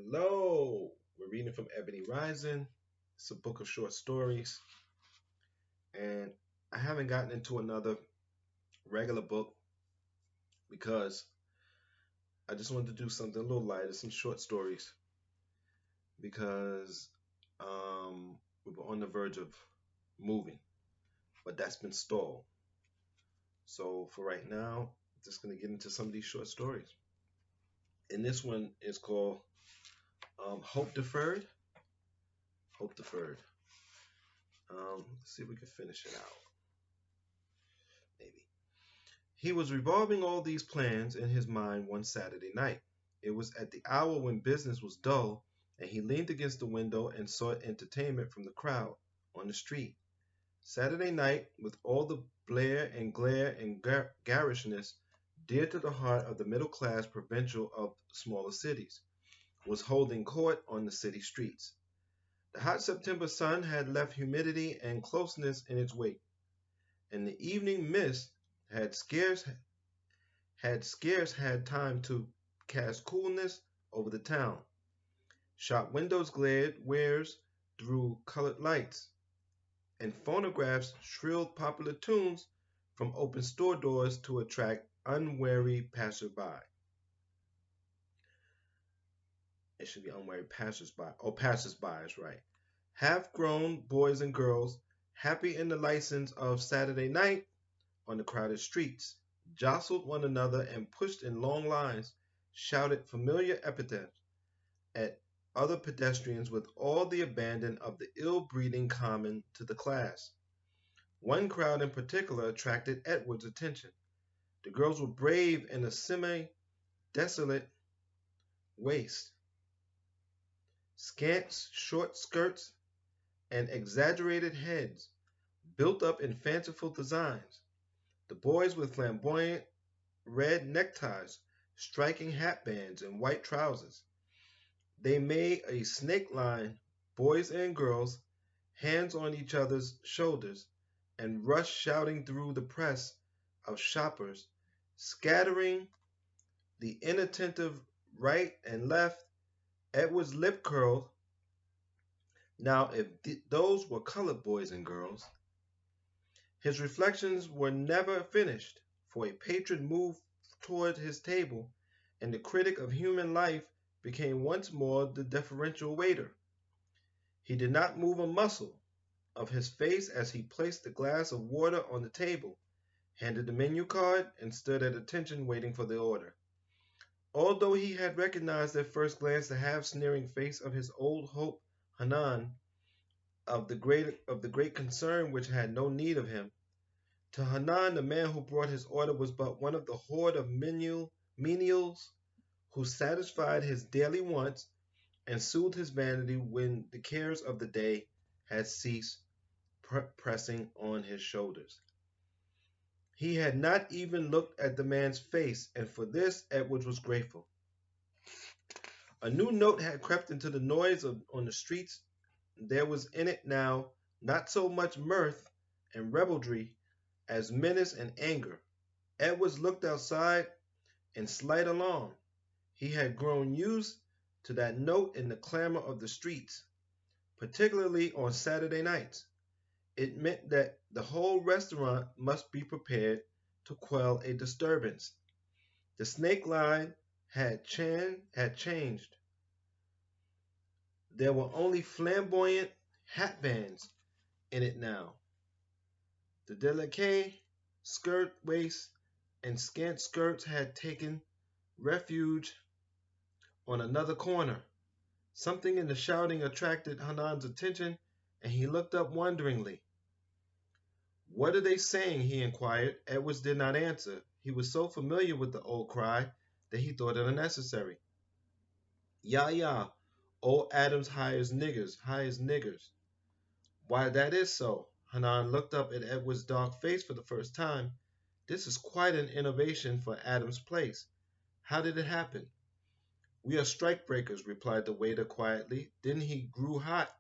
Hello. We're reading from Ebony Rising. It's a book of short stories. And I haven't gotten into another regular book because I just wanted to do something a little lighter, some short stories, because we were on the verge of moving, but that's been stalled. So for right now, I'm just going to get into some of these short stories. And this one is called Hope Deferred. Hope Deferred. Let's see if we can finish it out. Maybe. He was revolving all these plans in his mind one Saturday night. It was at the hour when business was dull, and he leaned against the window and sought entertainment from the crowd on the street. Saturday night, with all the blare and glare and garishness dear to the heart of the middle class provincial of smaller cities, was holding court on the city streets. The hot September sun had left humidity and closeness in its wake, and the evening mist had scarce had time to cast coolness over the town. Shop windows glared wares through colored lights, and phonographs shrilled popular tunes from open store doors to attract unwary passersby. It should be unwary passersby. Oh, passersby is right. Half-grown boys and girls, happy in the license of Saturday night on the crowded streets, jostled one another and pushed in long lines, shouted familiar epithets at other pedestrians with all the abandon of the ill-breeding common to the class. One crowd in particular attracted Edward's attention. The girls were brave in a semi-desolate waist, scant short skirts, and exaggerated heads, built up in fanciful designs. The boys with flamboyant red neckties, striking hatbands, and white trousers. They made a snake line, boys and girls, hands on each other's shoulders, and rushed shouting through the press of shoppers, scattering the inattentive right and left. Edward's lip curled. Now, if those were colored boys and girls. His reflections were never finished, for a patron moved toward his table, and the critic of human life became once more the deferential waiter. He did not move a muscle of his face as he placed the glass of water on the table, handed the menu card, and stood at attention waiting for the order. Although he had recognized at first glance the half-sneering face of his old hope Hanan, of the great concern which had no need of him, to Hanan the man who brought his order was but one of the horde of menials who satisfied his daily wants and soothed his vanity when the cares of the day had ceased pressing on his shoulders. He had not even looked at the man's face, and for this Edward was grateful. A new note had crept into the noise on the streets. There was in it now not so much mirth and revelry as menace and anger. Edwards looked outside in slight alarm. He had grown used to that note in the clamor of the streets, particularly on Saturday nights. It meant that the whole restaurant must be prepared to quell a disturbance. The snake line had changed. There were only flamboyant hatbands in it now. The delicate skirt waist and scant skirts had taken refuge on another corner. Something in the shouting attracted Hanan's attention, and he looked up wonderingly. "What are they saying?" he inquired. Edwards did not answer. He was so familiar with the old cry that he thought it unnecessary. "Ya, ya, old Adams hires niggers. Why, that is so." Hanan looked up at Edward's dark face for the first time. "This is quite an innovation for Adams' place. How did it happen?" "We are strike-breakers," replied the waiter quietly. Then he grew hot,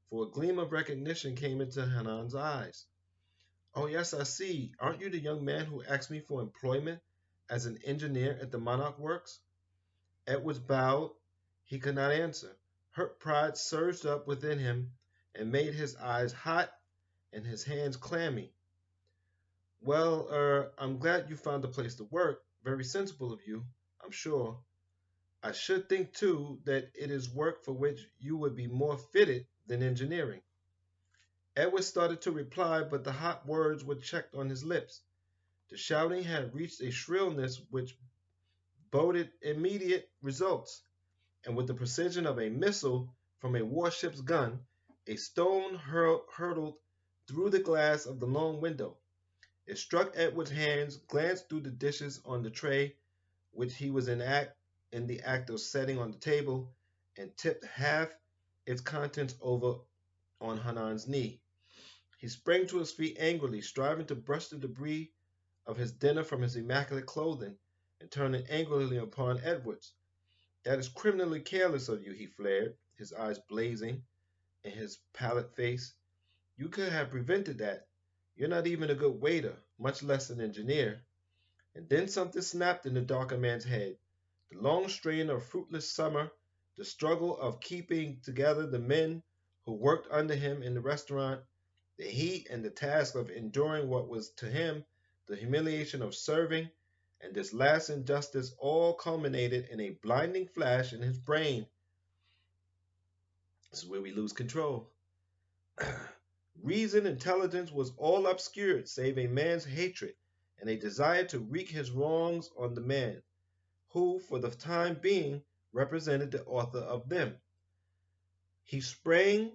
for a gleam of recognition came into Hanan's eyes. "Oh, yes, I see. Aren't you the young man who asked me for employment as an engineer at the Monarch Works?" Edwards bowed. He could not answer. Hurt pride surged up within him and made his eyes hot and his hands clammy. Well, I'm glad you found a place to work. Very sensible of you, I'm sure. I should think, too, that it is work for which you would be more fitted than engineering. Edward started to reply, but the hot words were checked on his lips. The shouting had reached a shrillness which boded immediate results, and with the precision of a missile from a warship's gun, a stone hurtled through the glass of the long window. It struck Edward's hands, glanced through the dishes on the tray, which he was in the act of setting on the table, and tipped half its contents over on Hanan's knee. He sprang to his feet angrily, striving to brush the debris of his dinner from his immaculate clothing, and turning angrily upon Edwards. That is criminally careless of you, he flared, his eyes blazing in his pallid face. You could have prevented that. You're not even a good waiter, much less an engineer. And then something snapped in the darker man's head. The long strain of fruitless summer, the struggle of keeping together the men who worked under him in the restaurant, the heat and the task of enduring what was to him the humiliation of serving, and this last injustice all culminated in a blinding flash in his brain. This is where we lose control. Reason, intelligence was all obscured save a man's hatred and a desire to wreak his wrongs on the man, who, for the time being, represented the author of them. He sprang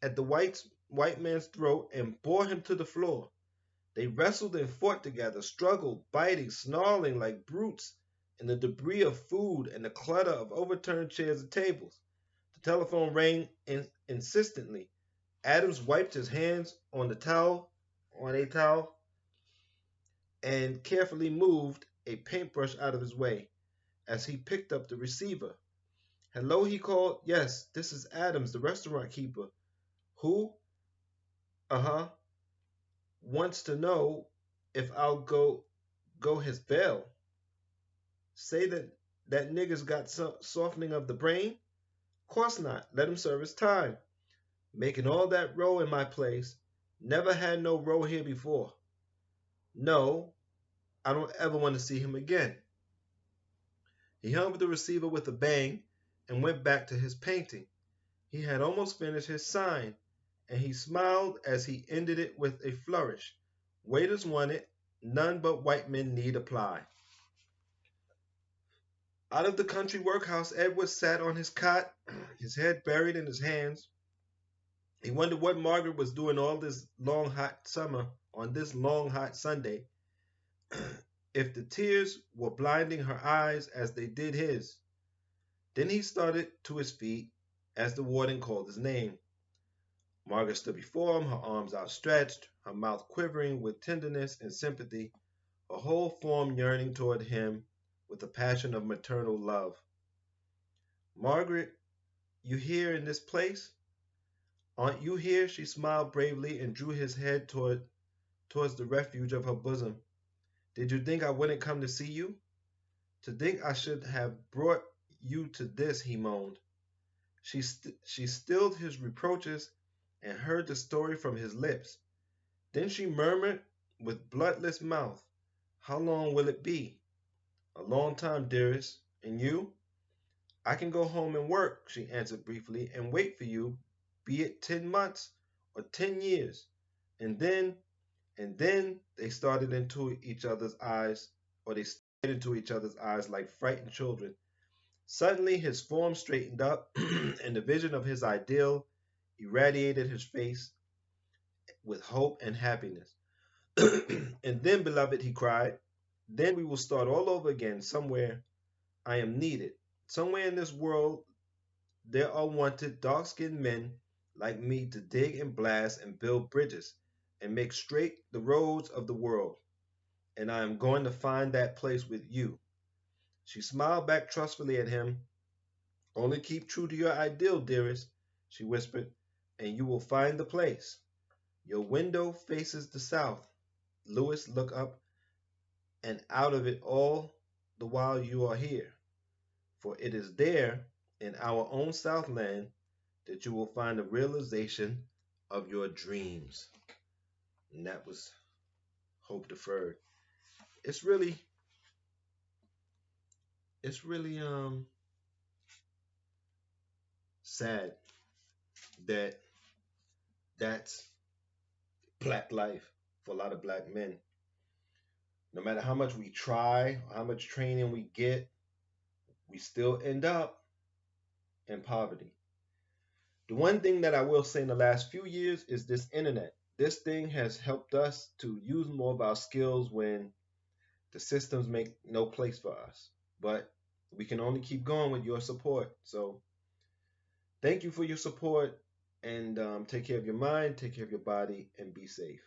at the white man's throat and bore him to the floor. They wrestled and fought together, struggled, biting, snarling like brutes in the debris of food and the clutter of overturned chairs and tables. The telephone rang insistently. Adams wiped his hands on a towel, and carefully moved a paintbrush out of his way as he picked up the receiver. Hello, he called. Yes, this is Adams, the restaurant keeper. Who? Uh-huh. Wants to know if I'll go his bail. Say that nigger's got some softening of the brain? Course not. Let him serve his time. Making all that row in my place. Never had no row here before. No, I don't ever want to see him again. He hung up the receiver with a bang and went back to his painting. He had almost finished his sign, and he smiled as he ended it with a flourish. Waiters want it, none but white men need apply. Out of the country workhouse, Edward sat on his cot, his head buried in his hands. He wondered what Margaret was doing all this long hot summer on this long hot Sunday, if the tears were blinding her eyes as they did his. Then he started to his feet as the warden called his name. Margaret stood before him, her arms outstretched, her mouth quivering with tenderness and sympathy, her whole form yearning toward him with a passion of maternal love. Margaret, you here in this place? Aren't you here? She smiled bravely and drew his head towards the refuge of her bosom. Did you think I wouldn't come to see you? To think I should have brought you to this, he moaned. She stilled his reproaches and heard the story from his lips. Then she murmured with bloodless mouth, How long will it be? A long time, dearest. And you? I can go home and work, she answered briefly, and wait for you, be it 10 months or 10 years. And then they started into each other's eyes, or they stared into each other's eyes like frightened children. Suddenly his form straightened up, and the vision of his ideal irradiated his face with hope and happiness. And then, beloved, he cried, then we will start all over again somewhere. I am needed. Somewhere in this world there are wanted dark-skinned men like me to dig and blast and build bridges and make straight the roads of the world. And I am going to find that place with you. She smiled back trustfully at him. Only keep true to your ideal, dearest, she whispered, and you will find the place. Your window faces the south. Louis, look up and out of it all the while you are here. For it is there, in our own Southland that you will find the realization of your dreams. And that was Hope Deferred. It's really, it's really sad that that's black life for a lot of black men. No matter how much we try, how much training we get, we still end up in poverty. The one thing that I will say in the last few years is this internet. This thing has helped us to use more of our skills when the systems make no place for us. But we can only keep going with your support. So thank you for your support and take care of your mind, take care of your body, and be safe.